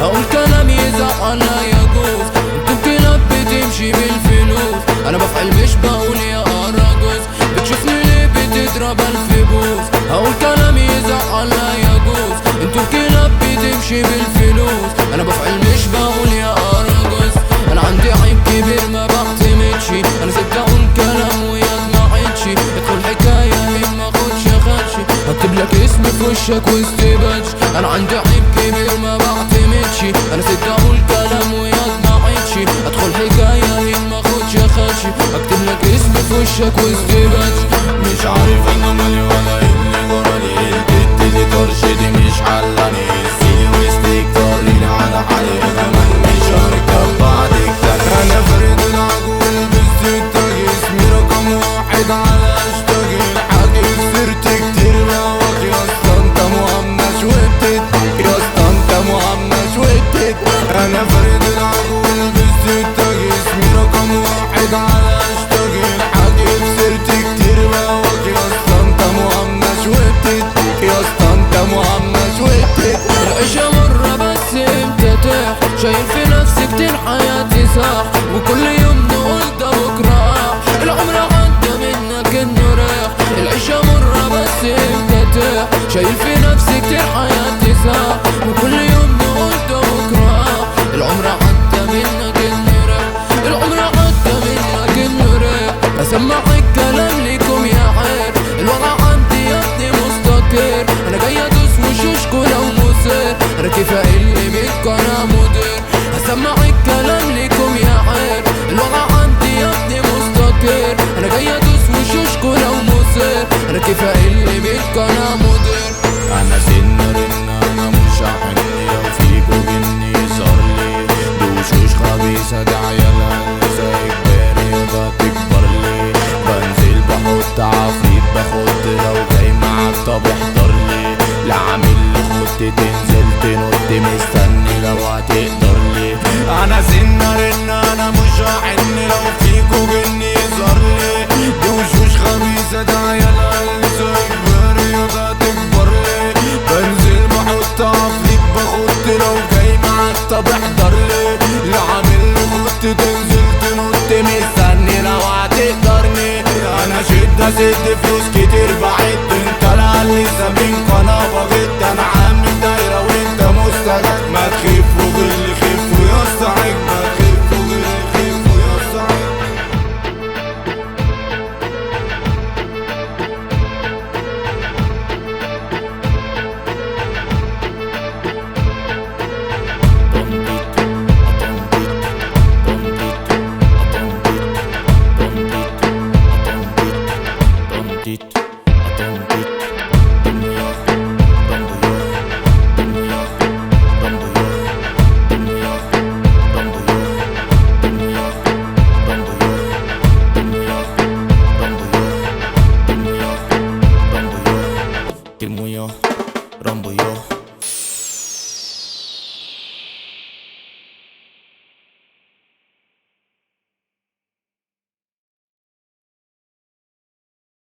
هقول كلام يزعل لا يجوز. انتوا كلاب بتمشي بالفلوس، انا بفعل مش بقول يا اراجوز. بتشوفني ليه بتضرب الف بوس؟ هقول كلام يزعل لا يجوز. انتوا كلاب بتمشي بالفلوس، انا بفعل مش بقول يا اراجوز. انا عندي عيب كبير ما بعتمدش، انا سبت اقول كلام وياك ما عدش. ادخل حكايه ما خدش خدش، هكتب لك اسمي في وشك واستبدش. انا عندي عيب كبير ما بعتمدش، انا سبت اقول كلام وياك ما عدش. ادخل حكايه ما خدش خدش، هكتب لك اسمي في وشك واستبدش. مش عارف انا مالي ولا ايه اللي جرالي، البت دي ترشدي مش حلاني. سيلي وستيك طاريني على حالي، كمان مش هركب بعدك تاني. انا فريد العجول بس التاج، اسمي رقم واحد على هاشتاج الحاج. خسرت كتير بهواك يا اسطى انت مهمش وبتت، يا اسطى انت مهمش وبتت. انا فريد العجول بس التاج، اسمي رقم واحد على هاشتاج الحاج. خسرت كتير بهواك يا اسطى انت مهمش وبتت، يا اسطى انت مهمش وبتت. العيشة مرة بس امتى تاح، شايل في نفسي كتير حياتي صح، وكل يوم نقول ده بكرة. العمر عدى منك انه راح، العيشة مرة بس امتى تاح، شايل في نفسي كتير حياتي صح، وكل يوم نقول ده بكرة. العمر عدى منك انه راح، العمر عدى منك انه راح. اسمع الكلام ليكم يا عير، الوضع عندي يا ابني مستقر. انا جاي ادوس وشوشكوا لو مصر، انا كيف اقل منكوا انا مدير. هسمع الكلام ليكم يا عير، الوضع عندي يا ابني مستقر. انا جاي ادوس وشوشكوا لو مصر، انا كيف اقل منكوا انا مدير. انا سنر ان انا مش هحني، لو فيكوا جني صار لي. دي وشوش خبيثة دي عيالها اللي زي كباري وده تكبر لي. بنزل بحط عفريت باخد، لو جاي معاك طب احضر لي. لا عامل لي خط تنزل تنط، مستني لو هتقدر لي. انا سنر ان انا مش هحني، لو فيكوا جني صار لي. دي وشوش خبيثة دي عيالها اللي زي كباري وده تكبر لي. بنزل بحط عفريت باخد، لو جاي معاك طب احضر لي. لا عامل لي خط تنزل تنط، مستني لو هتقدرني. انا شدة سد فلوس كتير بعد، انت اللي سامين قنابة جدا. انا عامل دايرة وانت مستجد، ما تخيف وغل خف ويا اسطى